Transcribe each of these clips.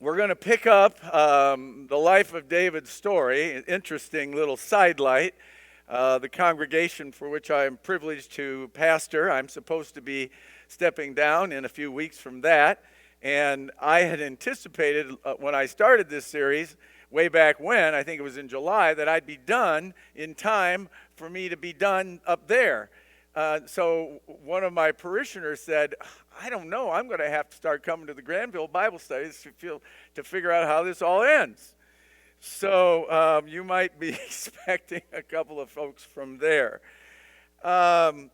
We're going to pick up the life of David's story, an interesting little sidelight. The congregation for which I am privileged to pastor, I'm supposed to be stepping down in a few weeks from that. And I had anticipated when I started this series, way back when, I think it was in July, that I'd be done in time for me to be done up there. So one of my parishioners said, I don't know, I'm going to have to start coming to the Grandville Bible studies to figure out how this all ends. So you might be expecting a couple of folks from there. I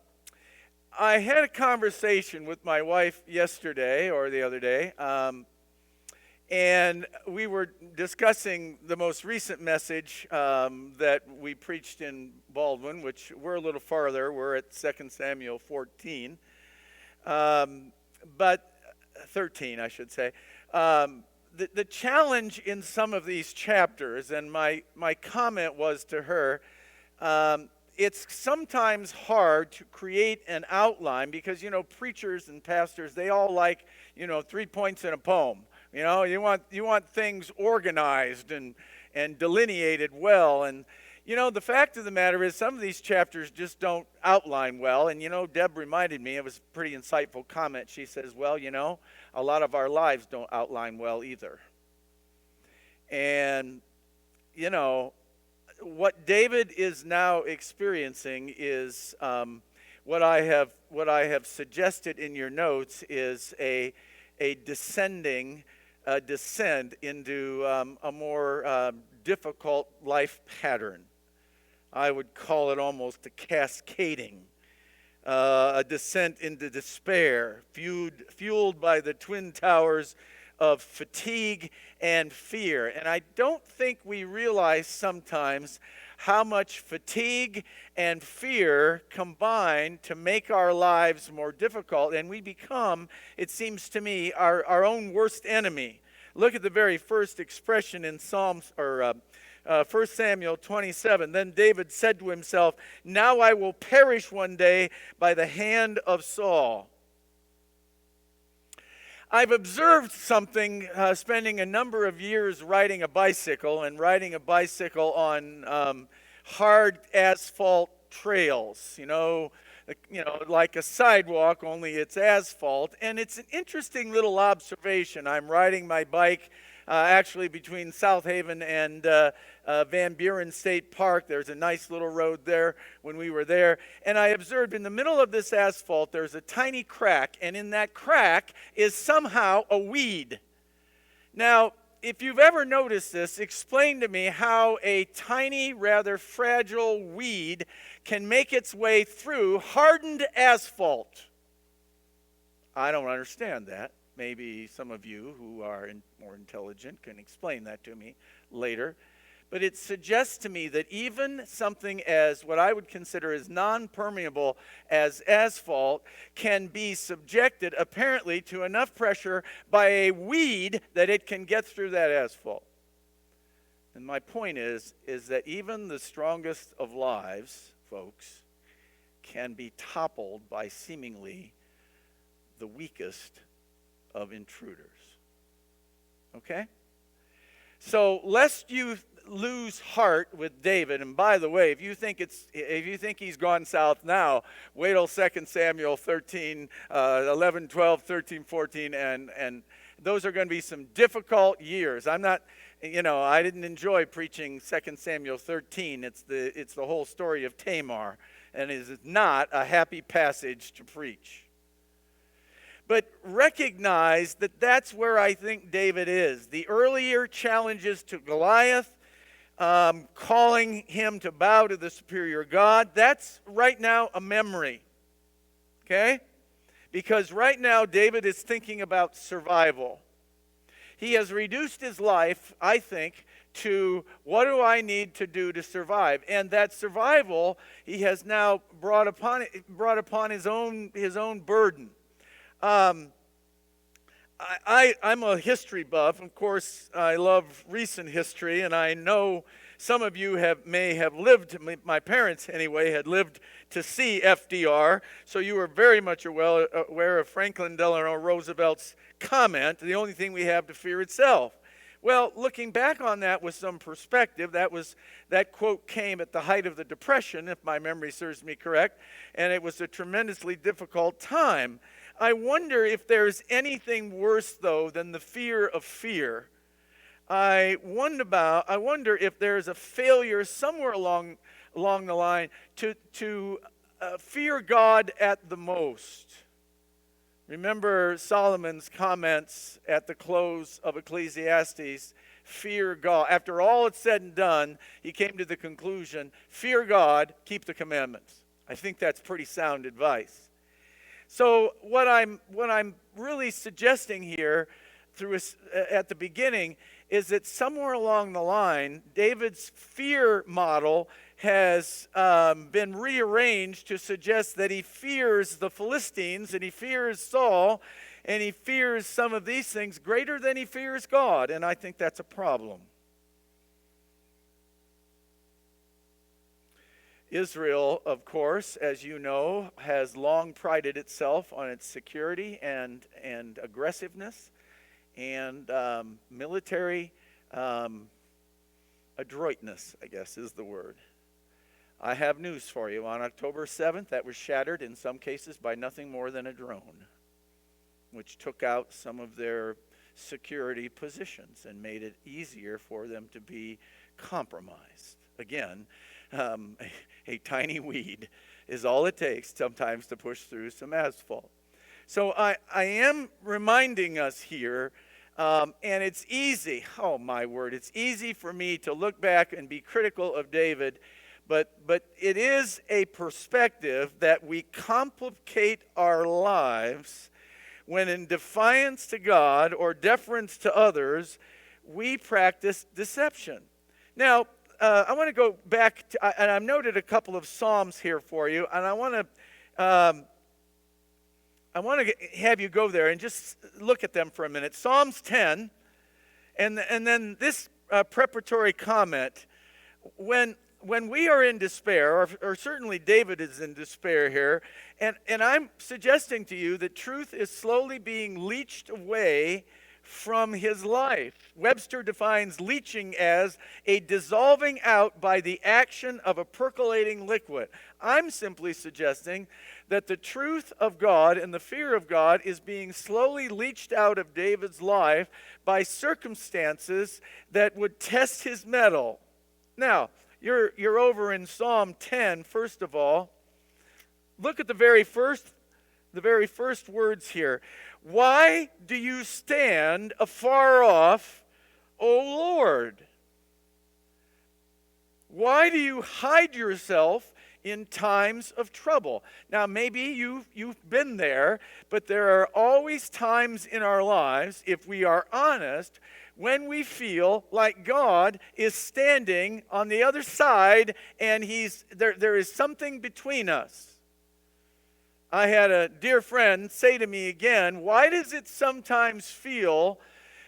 had a conversation with my wife yesterday or the other day, and we were discussing the most recent message that we preached in Baldwin, which we're a little farther. We're at 2 Samuel 14, but 13, I should say. The challenge in some of these chapters, and my comment was to her, it's sometimes hard to create an outline because, preachers and pastors, they all like, 3 points in a poem. You want things organized and delineated well. And, the fact of the matter is some of these chapters just don't outline well. And, Deb reminded me, it was a pretty insightful comment. She says, well, a lot of our lives don't outline well either. And, what David is now experiencing is what I have suggested in your notes is a descent into a more difficult life pattern. I would call it almost a cascading, a descent into despair, fueled by the twin towers of fatigue and fear. And I don't think we realize sometimes how much fatigue and fear combine to make our lives more difficult, and we become, it seems to me, our own worst enemy. Look at the very first expression in 1 Samuel 27. Then David said to himself, now I will perish one day by the hand of Saul. I've observed something spending a number of years riding a bicycle on hard asphalt trails, like a sidewalk, only it's asphalt. And it's an interesting little observation. I'm riding my bike actually between South Haven and Van Buren State Park. There's a nice little road there when we were there. And I observed in the middle of this asphalt, there's a tiny crack. And in that crack is somehow a weed. Now, if you've ever noticed this, explain to me how a tiny, rather fragile weed can make its way through hardened asphalt. I don't understand that. Maybe some of you who are more intelligent can explain that to me later. But it suggests to me that even something as what I would consider as non-permeable as asphalt can be subjected apparently to enough pressure by a weed that it can get through that asphalt. And my point is that even the strongest of lives, folks, can be toppled by seemingly the weakest of intruders. Okay? So lest you lose heart with David, and by the way, if you think he's gone south now, wait till 2 Samuel 13, 11, 12, 13, 14, and those are going to be some difficult years. I'm not, I didn't enjoy preaching 2 Samuel 13. It's the whole story of Tamar, and it is not a happy passage to preach. But recognize that that's where I think David is. The earlier challenges to Goliath, calling him to bow to the superior God, that's right now a memory. Okay? Because right now David is thinking about survival. He has reduced his life, I think, to what do I need to do to survive? And that survival he has now brought upon his own burden. I'm a history buff. Of course, I love recent history, and I know Some of you may have lived, my parents anyway, had lived to see FDR, so you are very much aware of Franklin Delano Roosevelt's comment, the only thing we have to fear itself. Well, looking back on that with some perspective, that quote came at the height of the Depression, if my memory serves me correct, and it was a tremendously difficult time. I wonder if there's anything worse, though, than the fear of fear. I wonder if there's a failure somewhere along the line to fear God at the most. Remember Solomon's comments at the close of Ecclesiastes, fear God. After all it's said and done, he came to the conclusion, fear God, keep the commandments. I think that's pretty sound advice. So what I'm really suggesting here at the beginning is that somewhere along the line, David's fear model has been rearranged to suggest that he fears the Philistines and he fears Saul and he fears some of these things greater than he fears God, and I think that's a problem. Israel, of course, as you know, has long prided itself on its security and aggressiveness and military adroitness, I guess is the word. I have news for you. On October 7th, that was shattered in some cases by nothing more than a drone, which took out some of their security positions and made it easier for them to be compromised. Again, a tiny weed is all it takes sometimes to push through some asphalt. So I am reminding us here, and it's easy, oh my word, it's easy for me to look back and be critical of David, but it is a perspective that we complicate our lives when in defiance to God or deference to others, we practice deception. Now, I want to go back, and I've noted a couple of Psalms here for you, and I want to have you go there and just look at them for a minute. Psalms 10, and then this preparatory comment. When we are in despair, or certainly David is in despair here, and I'm suggesting to you that truth is slowly being leached away from his life. Webster defines leaching as a dissolving out by the action of a percolating liquid. I'm simply suggesting that the truth of God and the fear of God is being slowly leached out of David's life by circumstances that would test his mettle. Now, you're over in Psalm 10, first of all. Look at the very first words here. Why do you stand afar off, O Lord? Why do you hide yourself in times of trouble? Now, maybe you've been there, but there are always times in our lives, if we are honest, when we feel like God is standing on the other side and there is something between us. I had a dear friend say to me again, why does it sometimes feel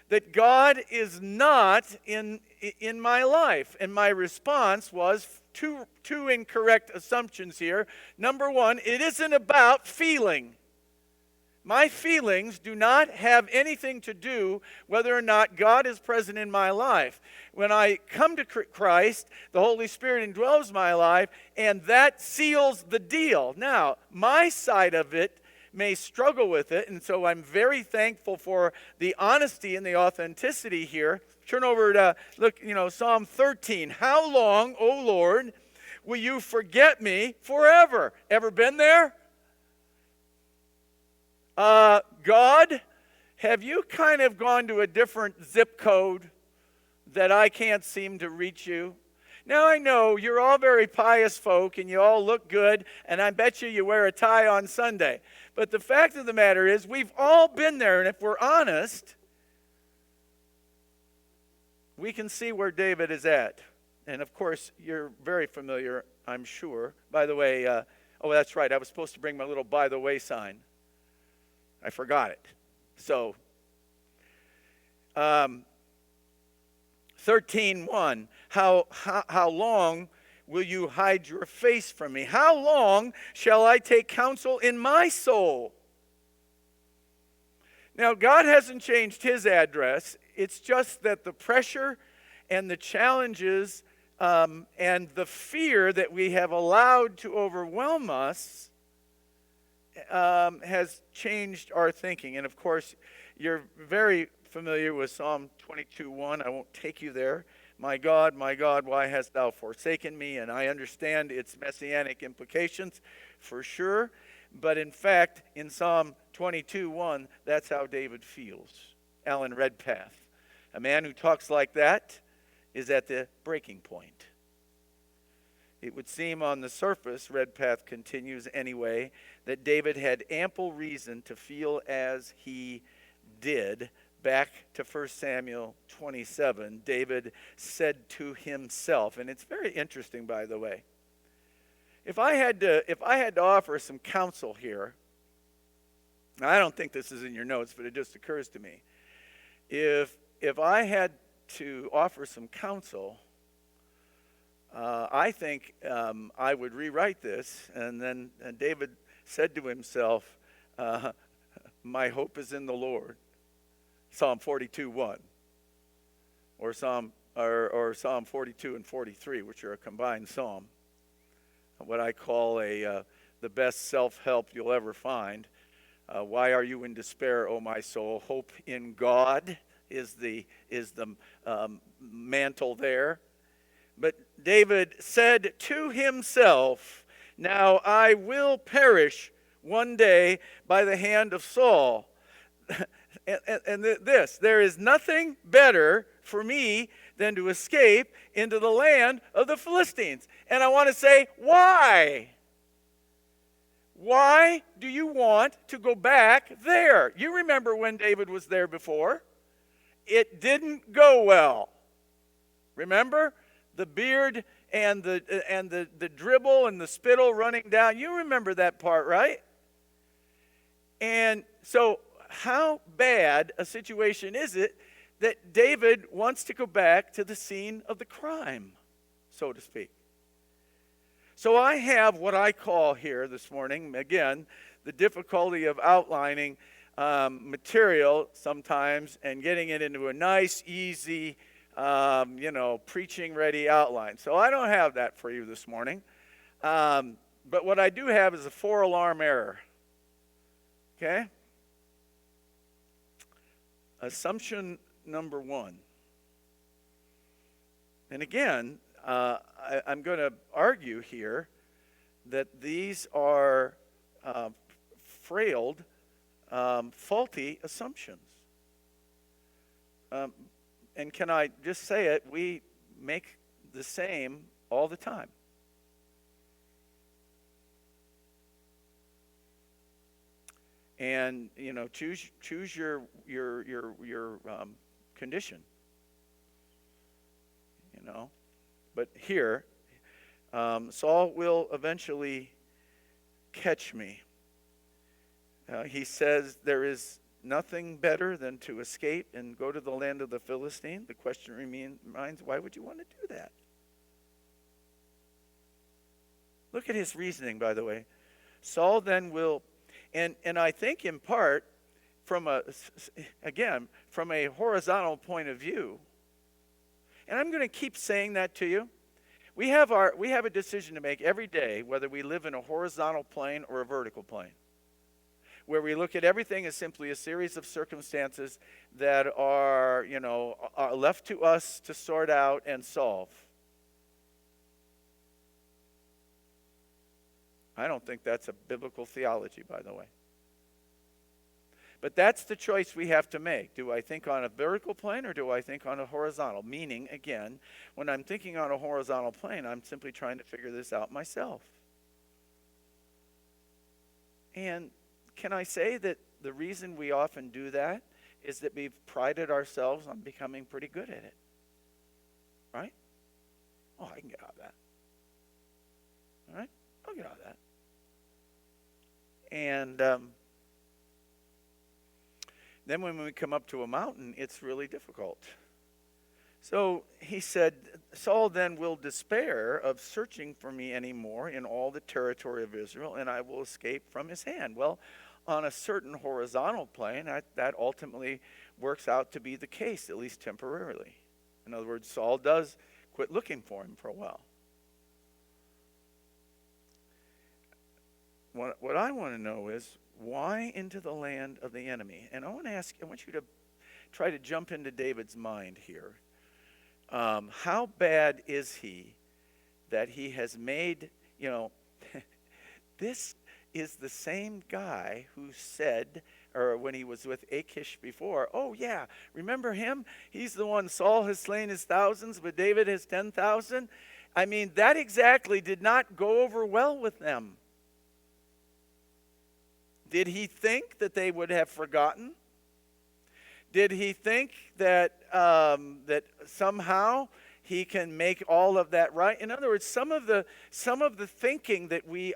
that God is not in my life? And my response was two incorrect assumptions here. Number one, it isn't about feeling. My feelings do not have anything to do whether or not God is present in my life. When I come to Christ, the Holy Spirit indwells my life, and that seals the deal. Now, my side of it may struggle with it, and so I'm very thankful for the honesty and the authenticity here. Turn over to, Psalm 13. How long, O Lord, will you forget me forever? Ever been there? God, have you kind of gone to a different zip code that I can't seem to reach you? Now, I know you're all very pious folk and you all look good, and I bet you wear a tie on Sunday. But the fact of the matter is, we've all been there, and if we're honest, we can see where David is at. And of course, you're very familiar, I'm sure. By the way, that's right, I was supposed to bring my little by the way sign. I forgot it. So, 13:1. How long will you hide your face from me? How long shall I take counsel in my soul? Now, God hasn't changed his address. It's just that the pressure and the challenges and the fear that we have allowed to overwhelm us has changed our thinking. And of course, you're very familiar with Psalm 22:1. I won't take you there. My God, why hast thou forsaken me? And I understand its messianic implications for sure. But in fact, in Psalm 22:1, that's how David feels. Alan Redpath, a man who talks like that, is at the breaking point. It would seem on the surface, Redpath continues anyway, that David had ample reason to feel as he did. Back to 1 Samuel 27, David said to himself, and it's very interesting, by the way. If I had to offer some counsel here, I don't think this is in your notes, but it just occurs to me. If I had to offer some counsel, I think I would rewrite this, and David said to himself, my hope is in the Lord. Psalm 42:1, or Psalm 42 and 43, which are a combined psalm. What I call the best self-help you'll ever find. Why are you in despair, O my soul? Hope in God is the mantle there. But David said to himself, now I will perish one day by the hand of Saul. And there is nothing better for me than to escape into the land of the Philistines. And I want to say, why? Why do you want to go back there? You remember when David was there before. It didn't go well. Remember? The beard and the dribble and the spittle running down. You remember that part, right? And so how bad a situation is it that David wants to go back to the scene of the crime, so to speak? So I have what I call here this morning, again, the difficulty of outlining material sometimes and getting it into a nice, easy, preaching-ready outline. So I don't have that for you this morning. But what I do have is a 4-alarm error. Okay? Assumption number 1. And again, I'm going to argue here that these are faulty assumptions. And can I just say it? We make the same all the time. And choose your condition. But here, Saul will eventually catch me. He says there is nothing better than to escape and go to the land of the Philistine. The question remains, why would you want to do that? Look at his reasoning, by the way. Saul then will, and I think in part, from a horizontal point of view, and I'm going to keep saying that to you. We have a decision to make every day whether we live in a horizontal plane or a vertical plane, where we look at everything as simply a series of circumstances that are left to us to sort out and solve. I don't think that's a biblical theology, by the way. But that's the choice we have to make. Do I think on a vertical plane or do I think on a horizontal? Meaning, again, when I'm thinking on a horizontal plane, I'm simply trying to figure this out myself. And can I say that the reason we often do that is that we've prided ourselves on becoming pretty good at it? Right? Oh, I can get out of that. All right? I'll get out of that. And then when we come up to a mountain, it's really difficult. So he said, Saul then will despair of searching for me anymore in all the territory of Israel, and I will escape from his hand. Well, on a certain horizontal plane, that ultimately works out to be the case, at least temporarily. In other words, Saul does quit looking for him for a while. What I want to know is, why into the land of the enemy? And I want you to try to jump into David's mind here. How bad is he that he has made, this is the same guy who said, or when he was with Achish before, oh yeah, remember him? He's the one, Saul has slain his thousands, but David has 10,000. I mean, that exactly did not go over well with them. Did he think that they would have forgotten? Did he think that that somehow he can make all of that right? In other words, some of the thinking that we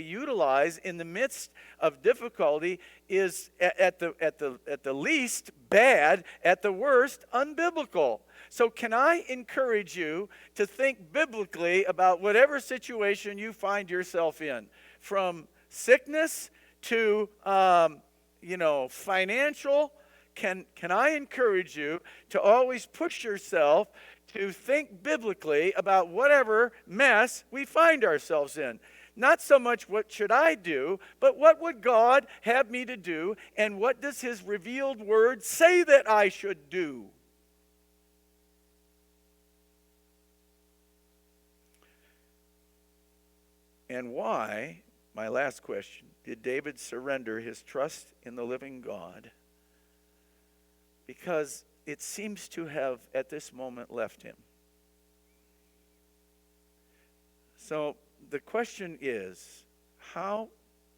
utilize in the midst of difficulty is at the least bad, at the worst unbiblical. So can I encourage you to think biblically about whatever situation you find yourself in, from sickness to financial? Can I encourage you to always push yourself to think biblically about whatever mess we find ourselves in? Not so much what should I do, but what would God have me to do, and what does his revealed word say that I should do? And why, my last question, did David surrender his trust in the living God? Because it seems to have, at this moment, left him. So the question is, how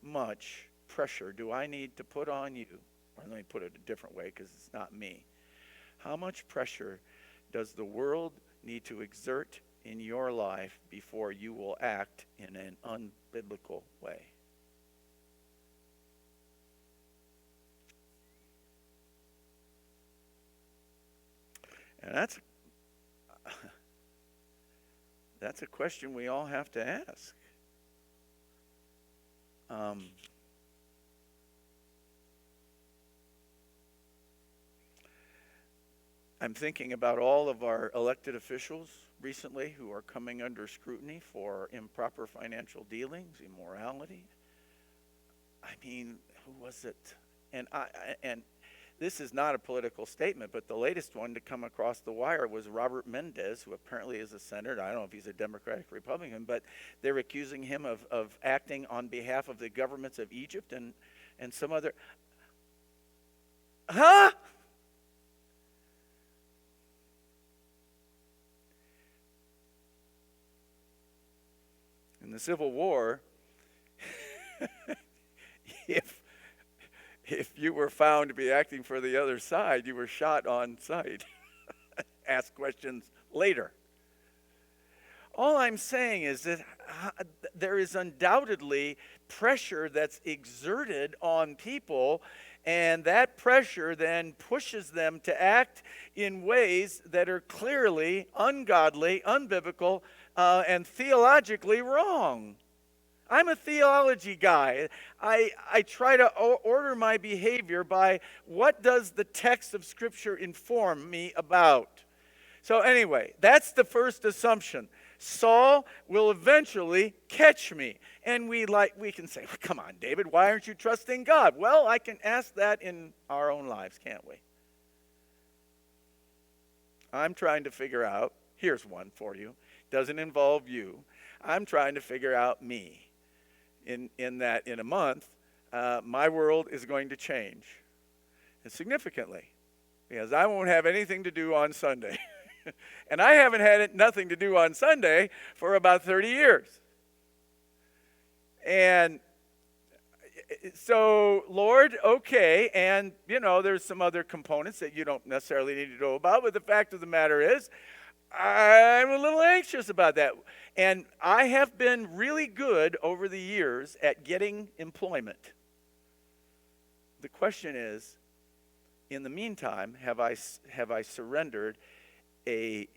much pressure do I need to put on you? Or let me put it a different way, because it's not me. How much pressure does the world need to exert in your life before you will act in an unbiblical way? And that's a question we all have to ask. I'm thinking about all of our elected officials recently who are coming under scrutiny for improper financial dealings, immorality. I mean, who was it? And this is not a political statement, but the latest one to come across the wire was Robert Mendez, who apparently is a senator. I don't know if he's a Democratic Republican, but they're accusing him of acting on behalf of the governments of Egypt and some other. Huh? In the Civil War, if you were found to be acting for the other side, you were shot on sight. Ask questions later. All I'm saying is that there is undoubtedly pressure that's exerted on people, and that pressure then pushes them to act in ways that are clearly ungodly, unbiblical, and theologically wrong. I'm a theology guy. I try to order my behavior by what does the text of Scripture inform me about. So anyway, that's the first assumption. Saul will eventually catch me. And we can say, well, come on, David, why aren't you trusting God? Well, I can ask that in our own lives, can't we? I'm trying to figure out, here's one for you. Doesn't involve you. I'm trying to figure out me. In that in a month, my world is going to change, and significantly, because I won't have anything to do on Sunday. And I haven't had nothing to do on Sunday for about 30 years. And so, Lord, okay, and there's some other components that you don't necessarily need to know about, but the fact of the matter is, I'm a little anxious about that. And I have been really good over the years at getting employment. The question is, in the meantime, have I surrendered a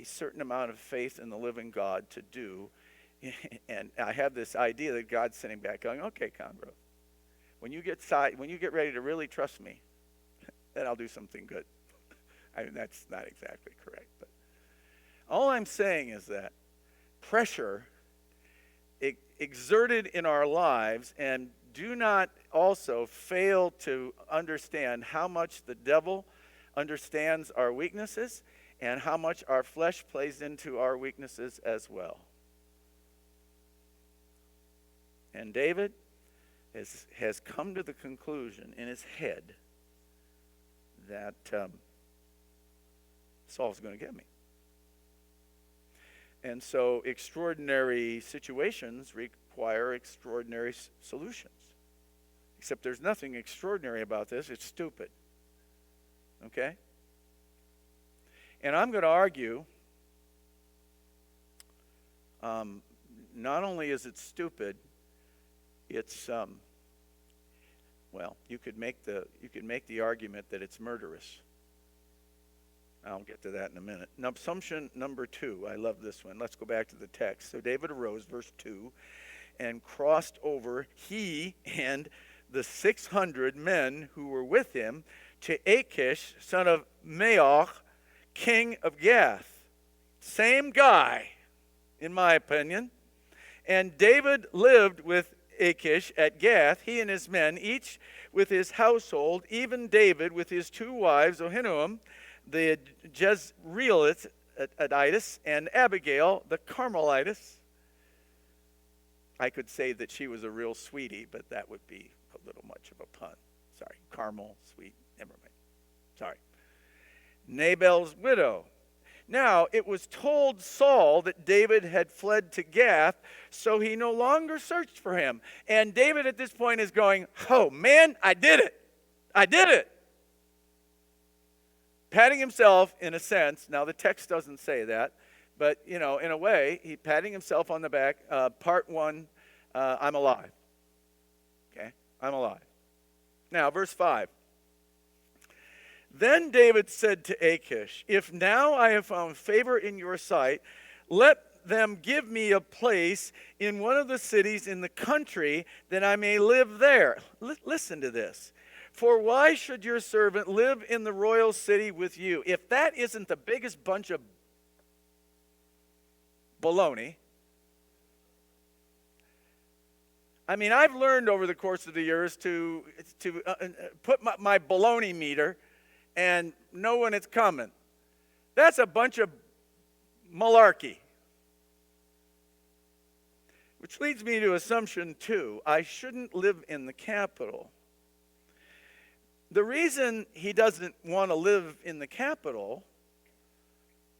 certain amount of faith in the living God to do. And I have this idea that God's sitting back going, okay, Congrove, when you get ready to really trust me, then I'll do something good. I mean, that's not exactly correct. But all I'm saying is that pressure exerted in our lives, and do not also fail to understand how much the devil understands our weaknesses and how much our flesh plays into our weaknesses as well. And David has come to the conclusion in his head that Saul's going to get me. And so extraordinary situations require extraordinary solutions. Except there's nothing extraordinary about this. It's stupid. Okay? And I'm going to argue, not only is it stupid, it's well, you could make the argument that it's murderous. I'll get to that in a minute. Now, assumption number 2. I love this one. Let's go back to the text. So David arose, verse 2, and crossed over, he and the 600 men who were with him, to Achish, son of Maoch, king of Gath. Same guy, in my opinion. And David lived with Achish at Gath, he and his men, each with his household, even David with his 2 wives, Ahinoam, the Jezreelitess, and Abigail, the Carmelitess. I could say that she was a real sweetie, but that would be a little much of a pun. Sorry, Carmel, sweet, never mind. Sorry. Nabal's widow. Now, it was told Saul that David had fled to Gath, so he no longer searched for him. And David at this point is going, oh man, I did it. I did it. Patting himself, in a sense, now the text doesn't say that, but, in a way, he patting himself on the back. Part 1, I'm alive. Okay, I'm alive. Now, verse 5. Then David said to Achish, if now I have found favor in your sight, let them give me a place in one of the cities in the country that I may live there. Listen to this. For why should your servant live in the royal city with you? If that isn't the biggest bunch of baloney. I mean, I've learned over the course of the years to put my baloney meter and know when it's coming. That's a bunch of malarkey. Which leads me to assumption 2. I shouldn't live in the capital. The reason he doesn't want to live in the capital,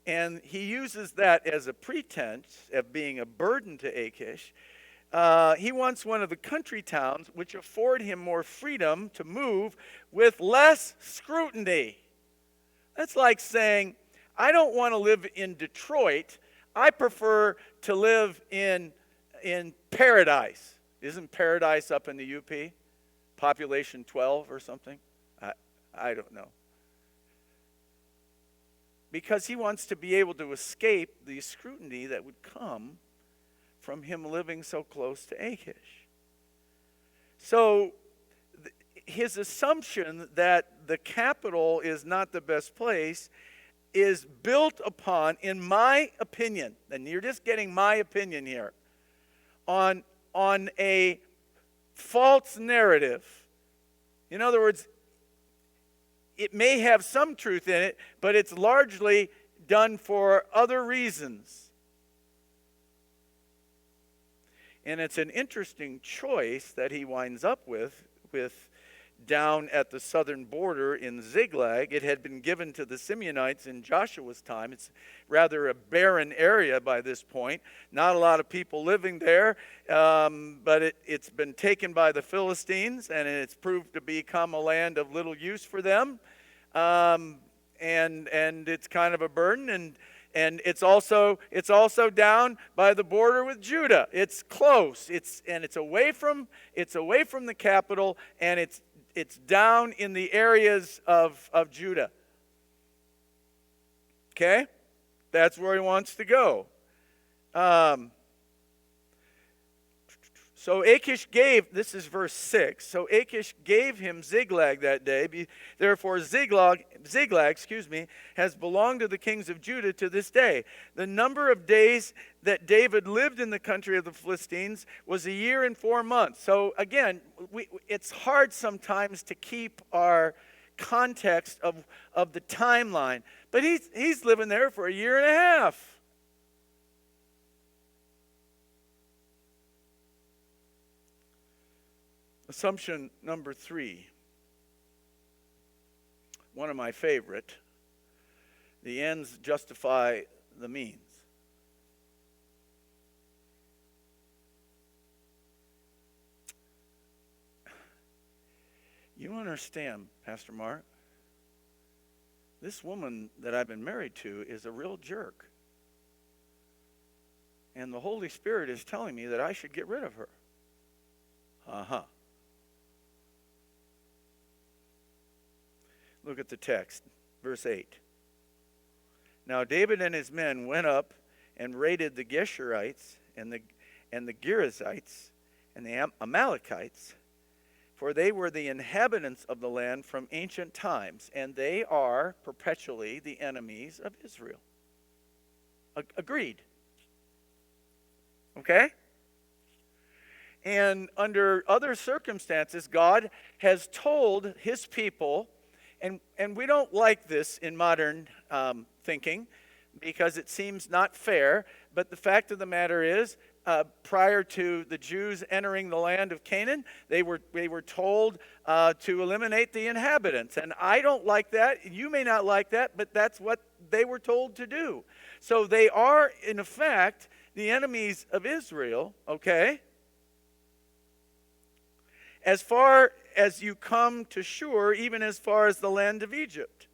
and he uses that as a pretense of being a burden to Achish, he wants one of the country towns which afford him more freedom to move with less scrutiny. That's like saying, I don't want to live in Detroit. I prefer to live in Paradise. Isn't Paradise up in the UP? Population 12 or something? I don't know. Because he wants to be able to escape the scrutiny that would come from him living so close to Achish. So his assumption that the capital is not the best place is built upon, in my opinion, and you're just getting my opinion here, on a false narrative. In other words, it may have some truth in it, but it's largely done for other reasons. And it's an interesting choice that he winds up with down at the southern border in Ziklag. It had been given to the Simeonites in Joshua's time. It's rather a barren area by this point. Not a lot of people living there, but it's been taken by the Philistines, and it's proved to become a land of little use for them. And it's kind of a burden, and it's also down by the border with Judah. It's close. It's away from the capital, and it's down in the areas of Judah. Okay? That's where he wants to go. So Achish gave, this is verse 6, so Achish gave him Ziklag that day. Therefore Ziklag, has belonged to the kings of Judah to this day. The number of days that David lived in the country of the Philistines was 1 year and 4 months. So again, it's hard sometimes to keep our context of the timeline. But he's living there for 1.5 years. Assumption number 3, one of my favorite: the ends justify the means. You don't understand, Pastor Mark. This woman that I've been married to is a real jerk. And the Holy Spirit is telling me that I should get rid of her. Uh-huh. Look at the text, verse 8. Now David and his men went up and raided the Geshurites and the Girzites and the Amalekites, for they were the inhabitants of the land from ancient times, and they are perpetually the enemies of Israel. Agreed. Okay? And under other circumstances, God has told his people, and we don't like this in modern thinking because it seems not fair, but the fact of the matter is, prior to the Jews entering the land of Canaan, they were told to eliminate the inhabitants. And I don't like that. You may not like that, but that's what they were told to do. So they are, in effect, the enemies of Israel, okay? As far as you come to Shur, even as far as the land of Egypt.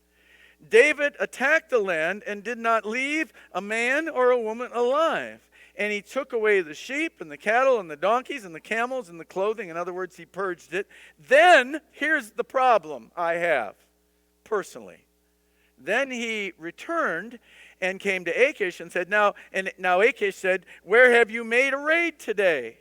David attacked the land and did not leave a man or a woman alive. And he took away the sheep and the cattle and the donkeys and the camels and the clothing. In other words, he purged it. Then, here's the problem I have, personally. Then he returned and came to Achish and said, Now Achish said, where have you made a raid today?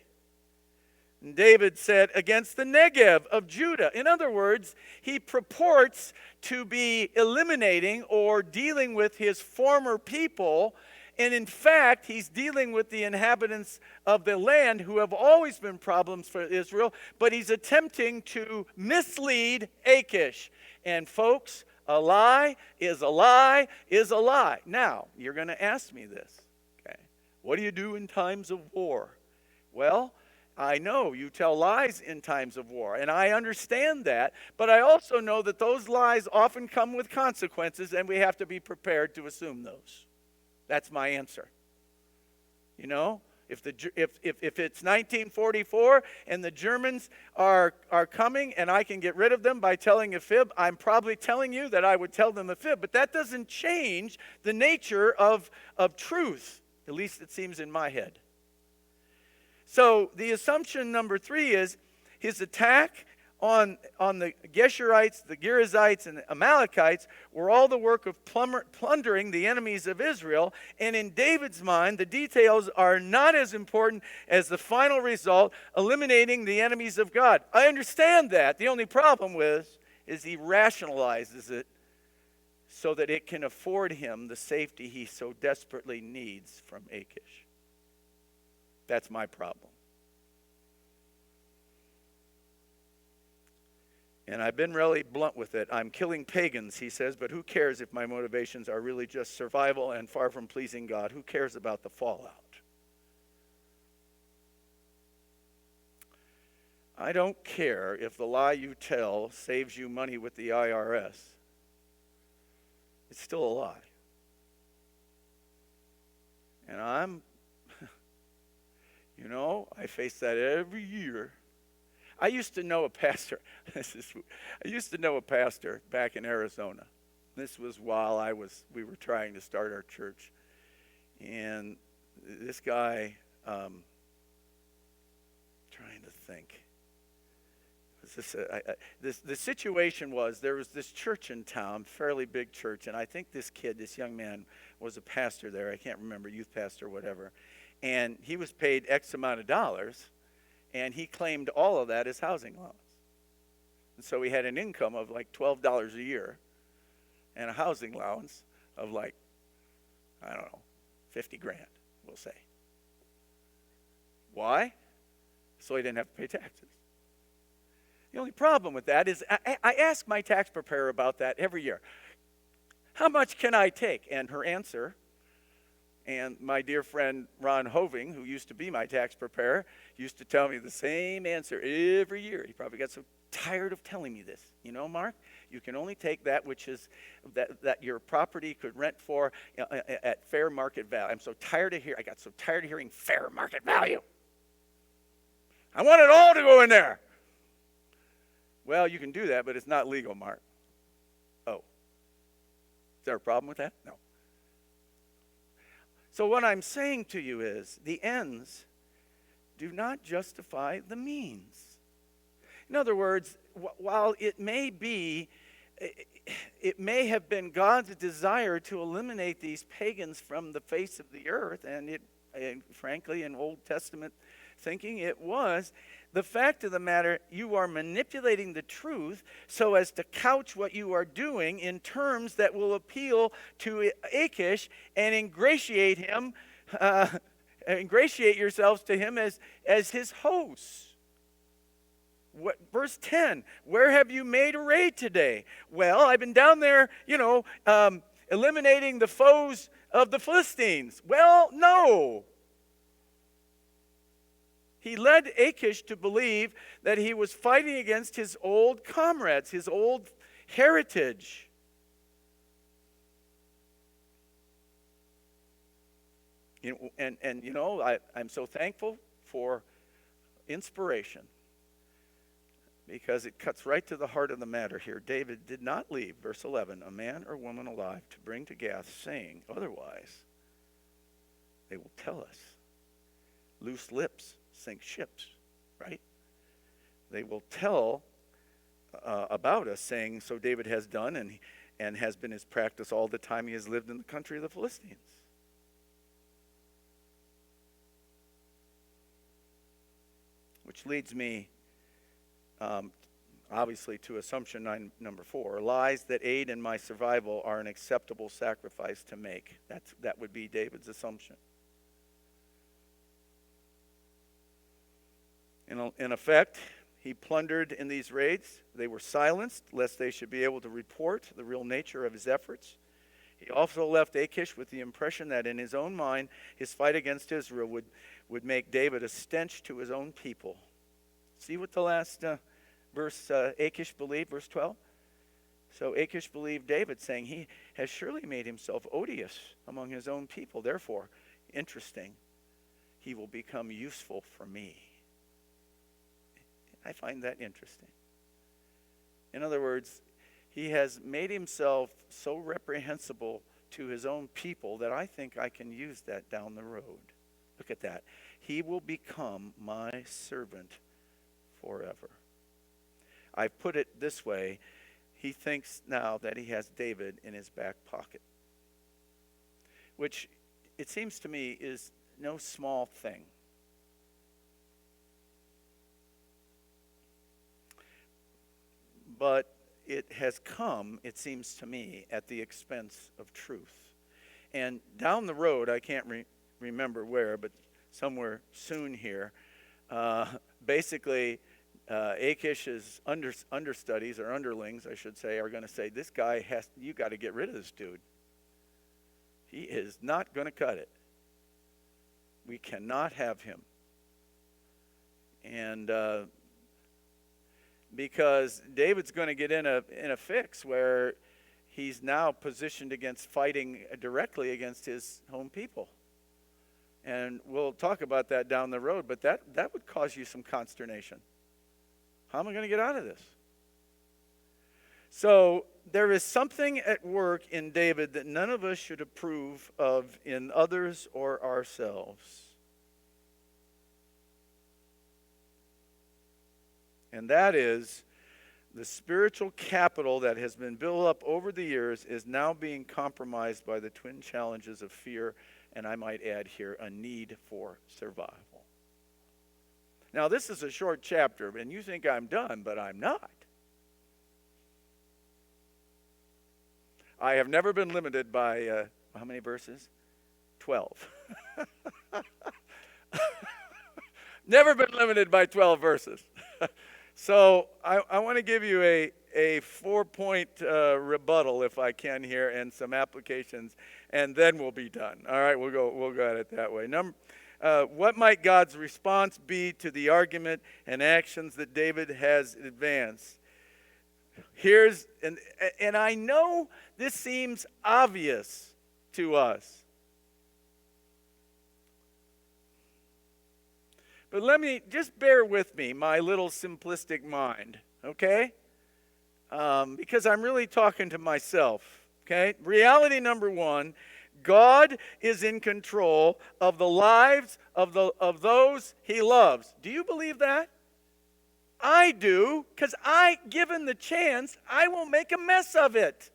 And David said, against the Negev of Judah. In other words, he purports to be eliminating or dealing with his former people. And in fact, he's dealing with the inhabitants of the land who have always been problems for Israel. But he's attempting to mislead Achish. And folks, a lie is a lie is a lie. Now, you're going to ask me this. Okay? What do you do in times of war? Well, I know you tell lies in times of war, and I understand that, but I also know that those lies often come with consequences, and we have to be prepared to assume those. That's my answer. You know, if it's 1944 and the Germans are coming and I can get rid of them by telling a fib, I'm probably telling you that I would tell them a fib, but that doesn't change the nature of truth, at least it seems in my head. So the assumption number 3 is his attack on the Geshurites, the Girzites, and the Amalekites were all the work of plundering the enemies of Israel. And in David's mind, the details are not as important as the final result, eliminating the enemies of God. I understand that. The only problem is he rationalizes it so that it can afford him the safety he so desperately needs from Achish. That's my problem. And I've been really blunt with it. I'm killing pagans, he says, but who cares if my motivations are really just survival and far from pleasing God? Who cares about the fallout? I don't care if the lie you tell saves you money with the IRS. It's still a lie. And I face that every year. I used to know a pastor. I used to know a pastor back in Arizona. This was while we were trying to start our church. And this guy, trying to think, The situation was there was this church in town, fairly big church, and I think this young man, was a pastor there. I can't remember, youth pastor or whatever. And he was paid X amount of dollars, and he claimed all of that as housing allowance. And so he had an income of like $12 a year and a housing allowance of like, I don't know, 50 grand, we'll say. Why? So he didn't have to pay taxes. The only problem with that is I ask my tax preparer about that every year. How much can I take? And her answer, and my dear friend Ron Hoving, who used to be my tax preparer, used to tell me the same answer every year. He probably got so tired of telling me this. You know, Mark, you can only take that which is that your property could rent for at fair market value. I got so tired of hearing fair market value. I want it all to go in there. Well, you can do that, but it's not legal, Mark. Oh. Is there a problem with that? No. So what I'm saying to you is the ends do not justify the means. In other words, while it may have been God's desire to eliminate these pagans from the face of the earth, and frankly, in Old Testament thinking, it was. The fact of the matter, you are manipulating the truth so as to couch what you are doing in terms that will appeal to Achish and ingratiate him, ingratiate yourselves to him as his hosts. Verse 10, where have you made a raid today? Well, I've been down there, eliminating the foes of the Philistines. Well, no. He led Achish to believe that he was fighting against his old comrades, his old heritage. I'm so thankful for inspiration because it cuts right to the heart of the matter here. David did not leave, verse 11, a man or woman alive to bring to Gath, saying, otherwise they will tell us. Loose lips sink ships, right? They will tell about us, saying, so David has done and has been his practice all the time he has lived in the country of the Philistines. Which leads me, obviously, to assumption number 4. Lies that aid in my survival are an acceptable sacrifice to make. That would be David's assumption. In effect, he plundered in these raids. They were silenced, lest they should be able to report the real nature of his efforts. He also left Achish with the impression that in his own mind, his fight against Israel would make David a stench to his own people. See what the last verse Achish believed, verse 12? So Achish believed David, saying, he has surely made himself odious among his own people. Therefore, interesting, he will become useful for me. I find that interesting. In other words, he has made himself so reprehensible to his own people that I think I can use that down the road. Look at that. He will become my servant forever. I put it this way. He thinks now that he has David in his back pocket, which it seems to me is no small thing. But it has come, it seems to me, at the expense of truth. And down the road, I can't remember where, but somewhere soon here, basically Achish's understudies, or underlings, I should say, are going to say, this guy you got to get rid of this dude. He is not going to cut it. We cannot have him. And because David's going to get in a fix where he's now positioned against fighting directly against his home people. And we'll talk about that down the road, but that would cause you some consternation. How am I going to get out of this? So there is something at work in David that none of us should approve of in others or ourselves. And that is The spiritual capital that has been built up over the years is now being compromised by the twin challenges of fear, and I might add here, a need for survival. Now, this is a short chapter, and you think I'm done, but I'm not. I have never been limited by, how many verses? 12. Never been limited by 12 verses. So I want to give you a 4-point rebuttal, if I can here, and some applications, and then we'll be done. All right, we'll go at it that way. What might God's response be to the argument and actions that David has advanced? And I know this seems obvious to us. But just bear with me, my little simplistic mind, okay? Because I'm really talking to myself, okay? Reality number one, God is in control of the lives of those he loves. Do you believe that? I do, because given the chance, I will make a mess of it.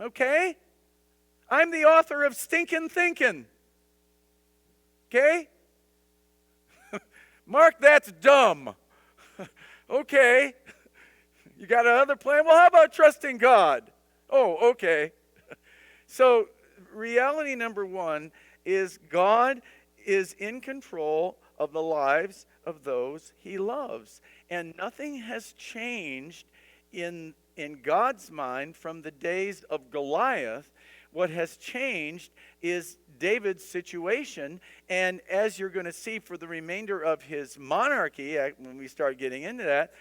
Okay? I'm the author of Stinkin' Thinkin'. Okay? Mark, that's dumb. Okay. You got another plan? Well, how about trusting God? Oh, okay. So, reality number one is God is in control of the lives of those he loves. And nothing has changed in God's mind from the days of Goliath. What has changed is David's situation, and as you're going to see for the remainder of his monarchy, when we start getting into that,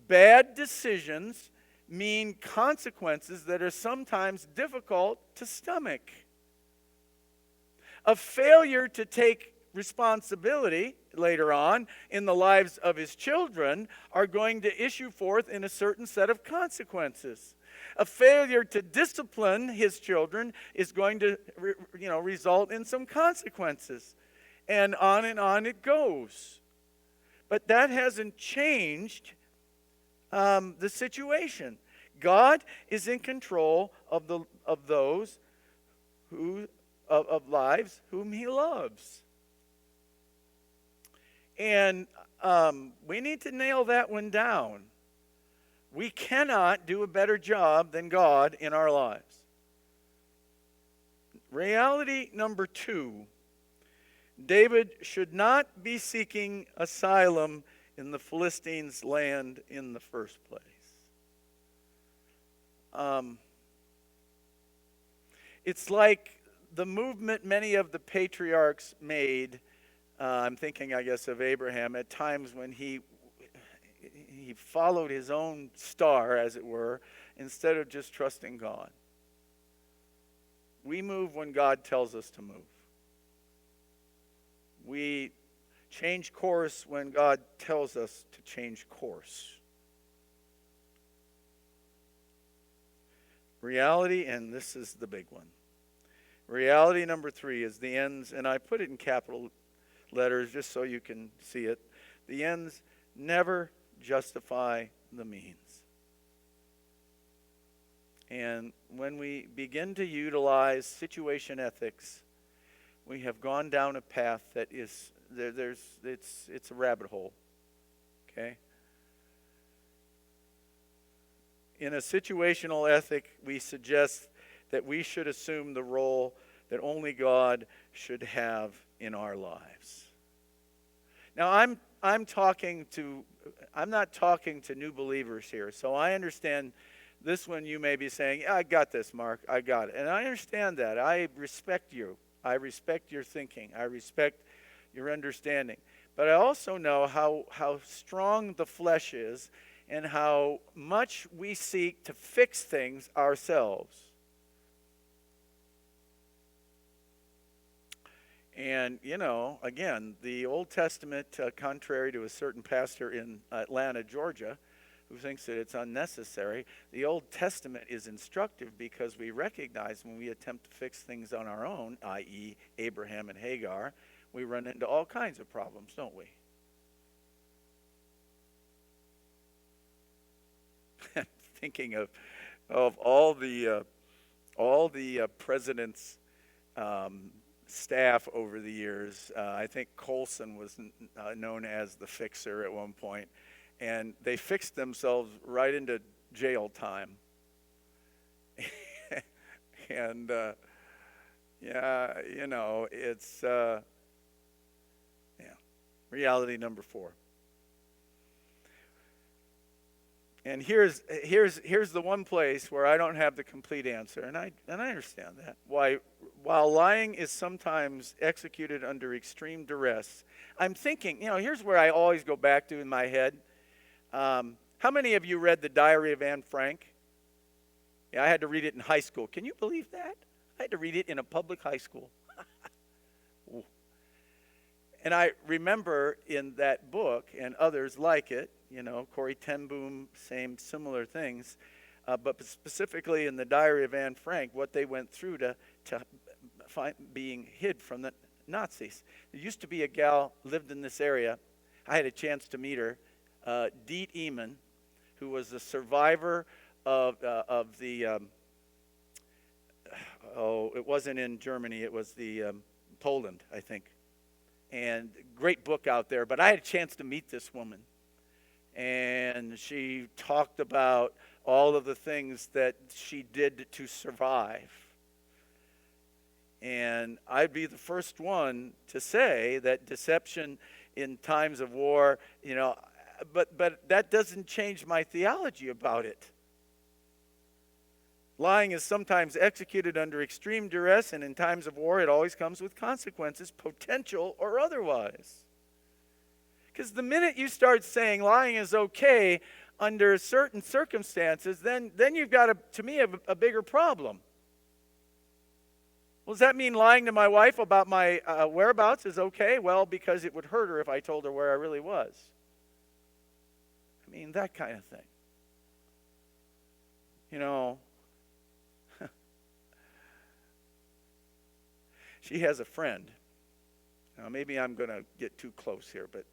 bad decisions mean consequences that are sometimes difficult to stomach. A failure to take responsibility later on in the lives of his children are going to issue forth in a certain set of consequences. A failure to discipline his children is going to result in some consequences. And on it goes. But that hasn't changed the situation. God is in control of those of lives whom he loves. And we need to nail that one down. We cannot do a better job than God in our lives. Reality number two, David should not be seeking asylum in the Philistines' land in the first place. It's like the movement many of the patriarchs made. I'm thinking, I guess, of Abraham at times when he followed his own star, as it were, instead of just trusting God. We move when God tells us to move. We change course when God tells us to change course. Reality, and this is the big one. Reality number three is the ends, and I put it in capital letters just so you can see it. The ends never justify the means. And when we begin to utilize situation ethics, we have gone down a path that is it's a rabbit hole. Okay? In a situational ethic, we suggest that we should assume the role that only God should have in our lives. Now, I'm not talking to new believers here, so I understand this one. You may be saying, yeah, I got this, Mark, I got it. And I understand that. I respect you. I respect your thinking. I respect your understanding. But I also know how strong the flesh is and how much we seek to fix things ourselves. And, again, the Old Testament, contrary to a certain pastor in Atlanta, Georgia, who thinks that it's unnecessary, the Old Testament is instructive because we recognize when we attempt to fix things on our own, i.e. Abraham and Hagar, we run into all kinds of problems, don't we? thinking of all the president's staff over the years. I think Colson was known as the fixer at one point, and they fixed themselves right into jail time. And yeah, it's reality number 4. And here's the one place where I don't have the complete answer, and I understand that. While lying is sometimes executed under extreme duress, I'm thinking, here's where I always go back to in my head. How many of you read The Diary of Anne Frank? Yeah, I had to read it in high school. Can you believe that? I had to read it in a public high school. And I remember in that book and others like it, Corrie ten Boom, similar things, but specifically in The Diary of Anne Frank, what they went through to find being hid from the Nazis. There used to be a gal lived in this area. I had a chance to meet her, Diet Eamon, who was a survivor of the it wasn't in Germany, it was the Poland, I think. And great book out there, but I had a chance to meet this woman. And she talked about all of the things that she did to survive. And I'd be the first one to say that deception in times of war, but that doesn't change my theology about it. Lying is sometimes executed under extreme duress, and in times of war, it always comes with consequences, potential or otherwise. Because the minute you start saying lying is okay under certain circumstances, then you've got, to me, a bigger problem. Well, does that mean lying to my wife about my whereabouts is okay? Well, because it would hurt her if I told her where I really was. I mean, that kind of thing. She has a friend. Now, maybe I'm going to get too close here, but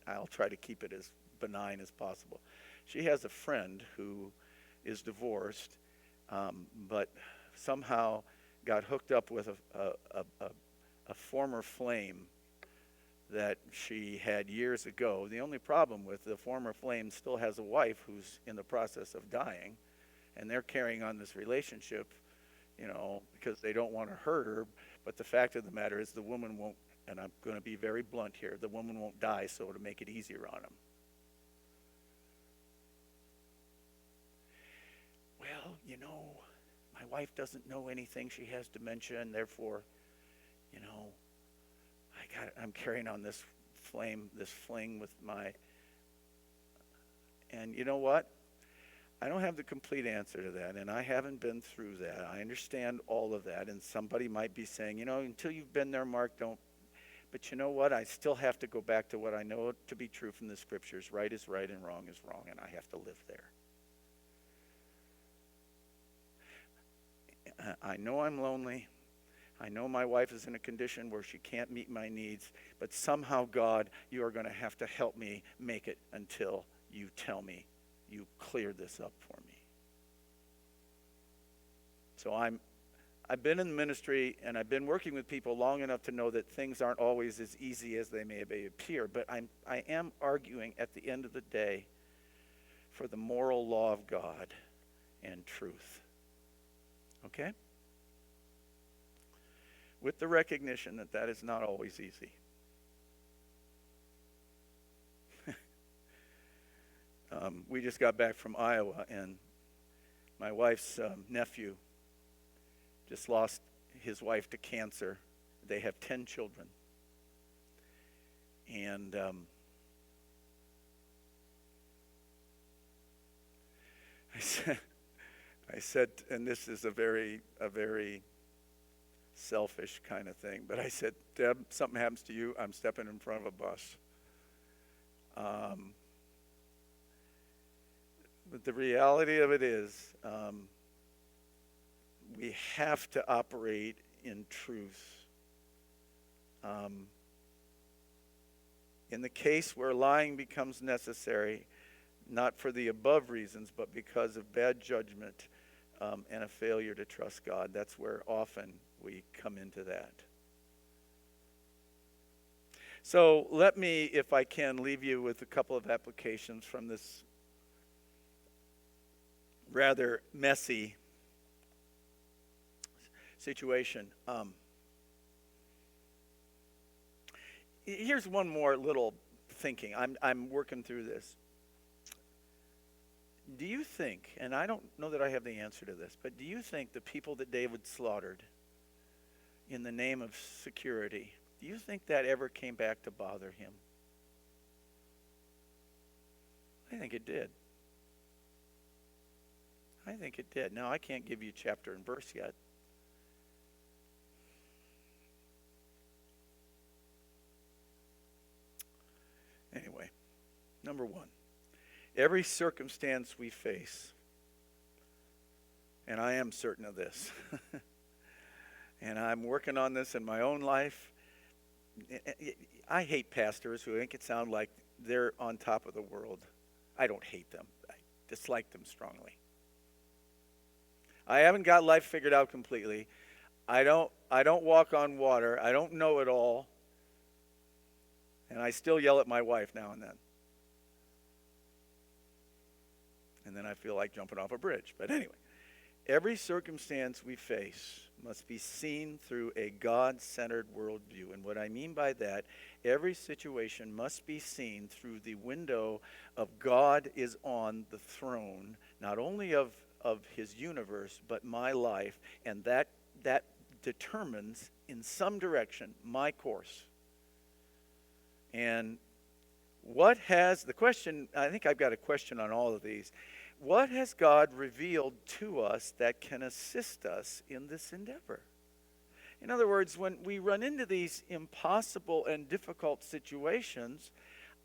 I'll try to keep it as benign as possible. She has a friend who is divorced, but somehow got hooked up with a former flame that she had years ago. The only problem with the former flame still has a wife who's in the process of dying, and they're carrying on this relationship, because they don't want to hurt her. But the fact of the matter is the woman won't, and I'm going to be very blunt here, the woman won't die, so to make it easier on him. Well, my wife doesn't know anything. She has dementia, and therefore, I'm carrying on this fling with my... And you know what? I don't have the complete answer to that, and I haven't been through that. I understand all of that, and somebody might be saying, until you've been there, Mark, don't. But you know what? I still have to go back to what I know to be true from the Scriptures. Right is right and wrong is wrong, and I have to live there. I know I'm lonely. I know my wife is in a condition where she can't meet my needs, but somehow, God, you are going to have to help me make it until you tell me you clear this up for me. So I've been in the ministry, and I've been working with people long enough to know that things aren't always as easy as they may appear, but I am arguing at the end of the day for the moral law of God and truth. Okay? With the recognition that is not always easy. We just got back from Iowa, and my wife's nephew just lost his wife to cancer. They have 10 children. And I said, and this is a very selfish kind of thing, but I said, Deb, something happens to you, I'm stepping in front of a bus. But the reality of it is, we have to operate in truth. In the case where lying becomes necessary, not for the above reasons, but because of bad judgment and a failure to trust God. That's where often we come into that. So let me, if I can, leave you with a couple of applications from this rather messy situation. Here's one more little thinking. I'm working through this. Do you think, and I don't know that I have the answer to this, but do you think the people that David slaughtered in the name of security, do you think that ever came back to bother him? I think it did. I think it did. Now, I can't give you chapter and verse yet. Anyway, number one, every circumstance we face, and I am certain of this, and I'm working on this in my own life. I hate pastors who make it sound like they're on top of the world. I don't hate them. I dislike them strongly. I haven't got life figured out completely. I don't walk on water. I don't know it all. And I still yell at my wife now and then. And then I feel like jumping off a bridge. But anyway, every circumstance we face must be seen through a God-centered worldview. And what I mean by that, every situation must be seen through the window of God is on the throne, not only of his universe, but my life. And that determines, in some direction, my course. And the question, I think I've got a question on all of these. What has God revealed to us that can assist us in this endeavor? In other words, when we run into these impossible and difficult situations,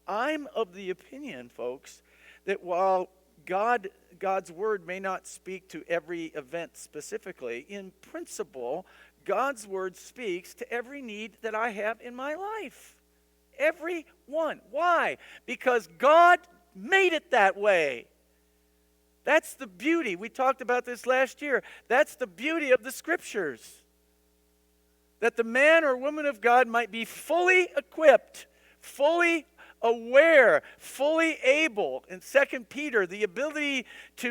I'm of the opinion, folks, that while God's word may not speak to every event specifically, in principle, God's word speaks to every need that I have in my life. Every one. Why? Because God made it that way. That's the beauty. We talked about this last year. That's the beauty of the Scriptures. That the man or woman of God might be fully equipped, fully aware, fully able. In 2 Peter, the ability to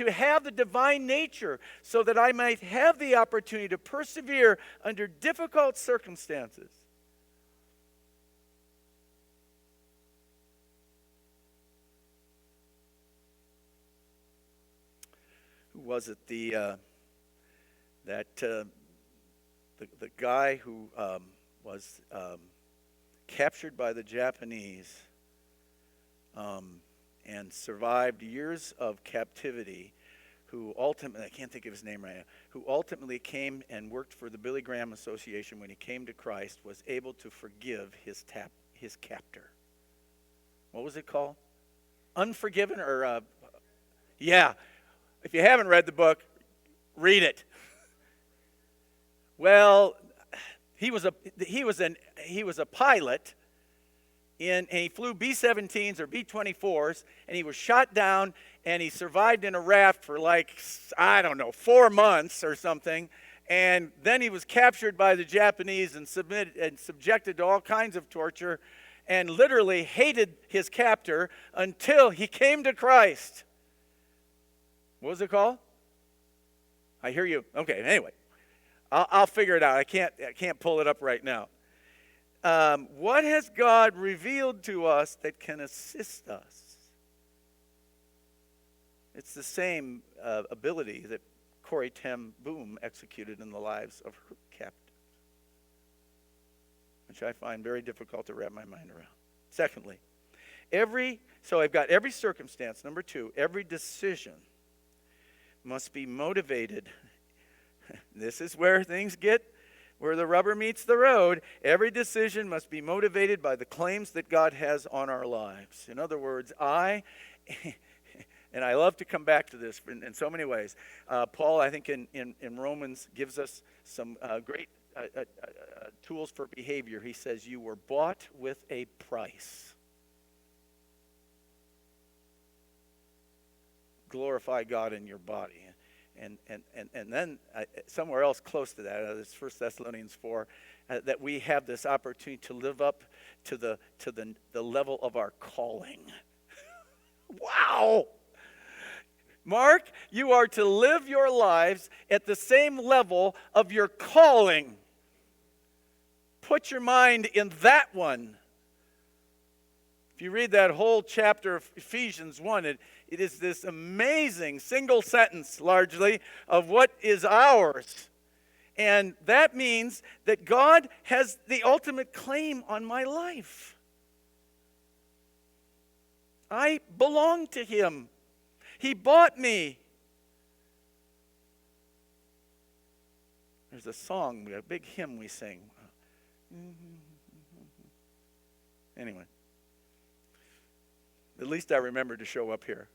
have the divine nature so that I might have the opportunity to persevere under difficult circumstances. Was it the guy who was captured by the Japanese and survived years of captivity, who ultimately, I can't think of his name right now, who ultimately came and worked for the Billy Graham Association when he came to Christ, was able to forgive his captor. What was it called? Unforgiven or yeah. If you haven't read the book, read it. Well, he was a pilot, and he flew B-17s or B-24s, and he was shot down, and he survived in a raft for 4 months or something, and then he was captured by the Japanese and subjected to all kinds of torture, and literally hated his captor until he came to Christ. What was it called? I hear you. Okay, anyway. I'll figure it out. I can't pull it up right now. What has God revealed to us that can assist us? It's the same ability that Corrie ten Boom executed in the lives of her captives, which I find very difficult to wrap my mind around. Secondly, so I've got every circumstance. Number 2, every decision must be motivated. This is where where the rubber meets the road. Every decision must be motivated by the claims that God has on our lives. In other words, and I love to come back to this in so many ways. Paul, I think in Romans, gives us some great tools for behavior. He says, you were bought with a price. glorify God in your body. And then somewhere else close to that, it's 1 Thessalonians 4, that we have this opportunity to live up to the level of our calling. Wow! Mark, you are to live your lives at the same level of your calling. Put your mind in that one. If you read that whole chapter of Ephesians 1, it is this amazing single sentence, largely, of what is ours. And that means that God has the ultimate claim on my life. I belong to Him. He bought me. There's a song, a big hymn we sing. Anyway. At least I remember to show up here.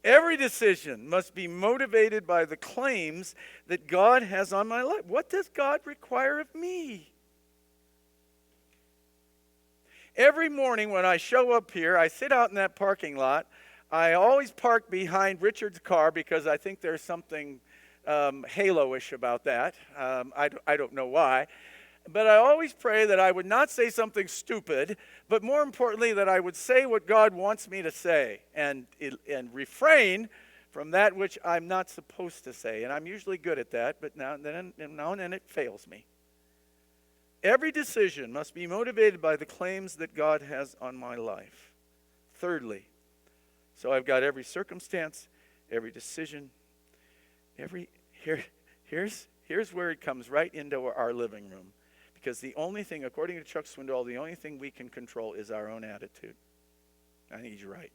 Every decision must be motivated by the claims that God has on my life. What does God require of me? Every morning when I show up here, I sit out in that parking lot. I always park behind Richard's car because I think there's something halo-ish about that. I don't know why. But I always pray that I would not say something stupid, but more importantly, that I would say what God wants me to say and refrain from that which I'm not supposed to say. And I'm usually good at that, but now and then it fails me. Every decision must be motivated by the claims that God has on my life. Thirdly, so I've got every circumstance, every decision, here's where it comes right into our living room. Because the only thing, according to Chuck Swindoll, the only thing we can control is our own attitude. I think he's right.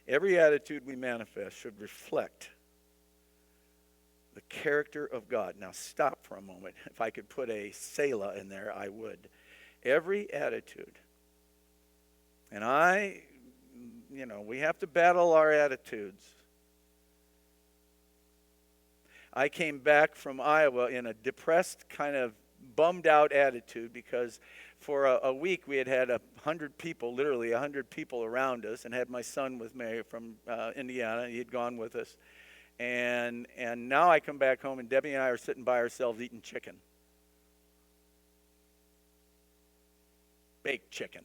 Every attitude we manifest should reflect the character of God. Now stop for a moment. If I could put a Selah in there, I would. Every attitude. And we have to battle our attitudes. I came back from Iowa in a depressed, kind of bummed out attitude because for a week we had 100 people, literally 100 people around us, and had my son with me from Indiana. He had gone with us. And now I come back home and Debbie and I are sitting by ourselves eating chicken. Baked chicken.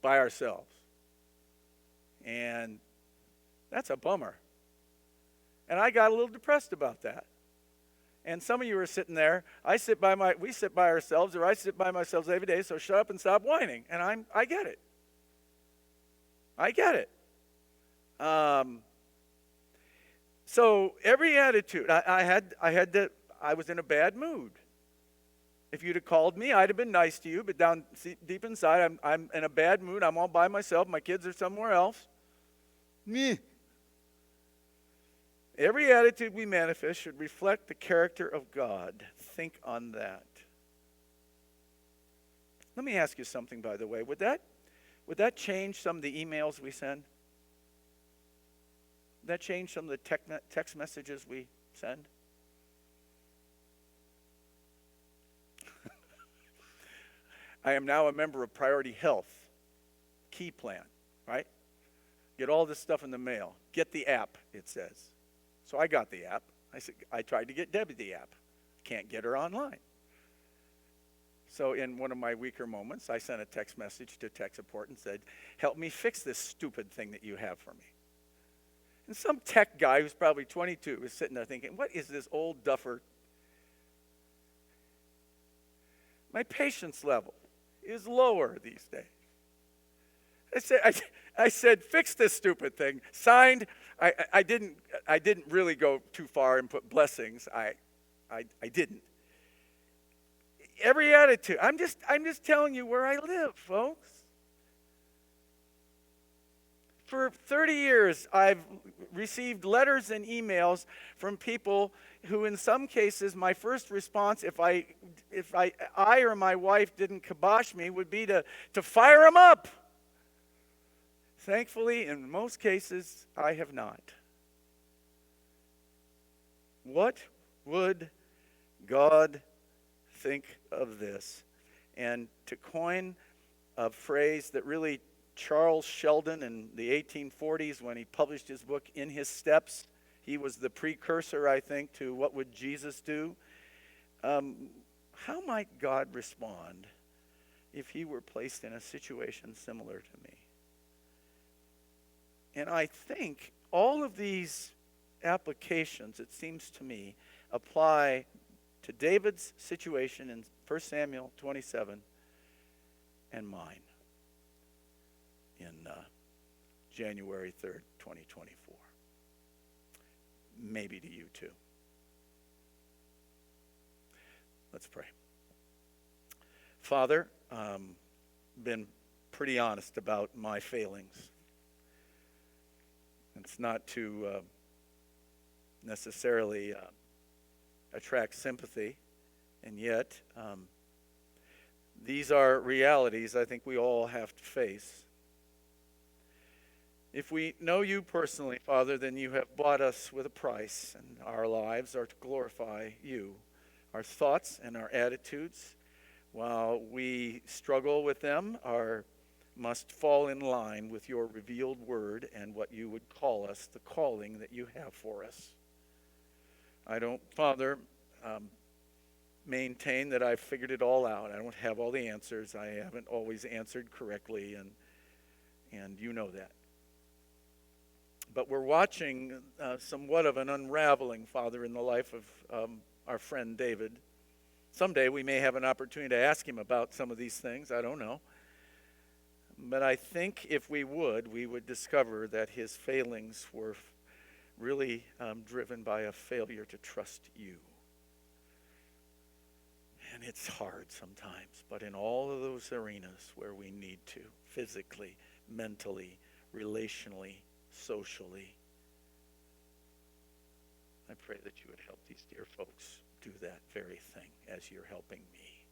By ourselves. And that's a bummer. And I got a little depressed about that. And some of you are sitting there. We sit by ourselves, or I sit by myself every day. So shut up and stop whining. And I get it. I get it. So every attitude, I was in a bad mood. If you'd have called me, I'd have been nice to you. But down deep inside, I'm in a bad mood. I'm all by myself. My kids are somewhere else. Meh. Every attitude we manifest should reflect the character of God. Think on that. Let me ask you something, by the way. Would that change some of the emails we send? Would that change some of the text messages we send? I am now a member of Priority Health Key Plan, right? Get all this stuff in the mail. Get the app, it says. So I got the app. I tried to get Debbie the app. Can't get her online. So in one of my weaker moments, I sent a text message to tech support and said, help me fix this stupid thing that you have for me. And some tech guy who's probably 22 was sitting there thinking, what is this old duffer? My patience level is lower these days. I said, fix this stupid thing. Signed. I didn't really go too far and put blessings. I didn't. Every attitude. I'm just telling you where I live, folks. For 30 years, I've received letters and emails from people who, in some cases, my first response, if I or my wife didn't kibosh me, would be to fire them up. Thankfully, in most cases, I have not. What would God think of this? And to coin a phrase that really Charles Sheldon in the 1840s when he published his book, In His Steps. He was the precursor, I think, to what would Jesus do. How might God respond if he were placed in a situation similar to me? And I think all of these applications, it seems to me, apply to David's situation in 1 Samuel 27 and mine in January 3rd, 2024. Maybe to you too. Let's pray. Father, been pretty honest about my failings. It's not to necessarily attract sympathy, and yet these are realities I think we all have to face. If we know you personally, Father, then you have bought us with a price, and our lives are to glorify you. Our thoughts and our attitudes, while we struggle with them, must fall in line with your revealed word and what you would call us, the calling that you have for us. I don't, Father, maintain that I've figured it all out. I don't have all the answers. I haven't always answered correctly, and you know that. But we're watching somewhat of an unraveling, Father, in the life of our friend David. Someday we may have an opportunity to ask him about some of these things. I don't know. But I think if we would discover that his failings were really driven by a failure to trust you. And it's hard sometimes, but in all of those arenas where we need to, physically, mentally, relationally, socially, I pray that you would help these dear folks do that very thing as you're helping me.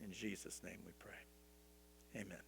In Jesus' name we pray. Amen.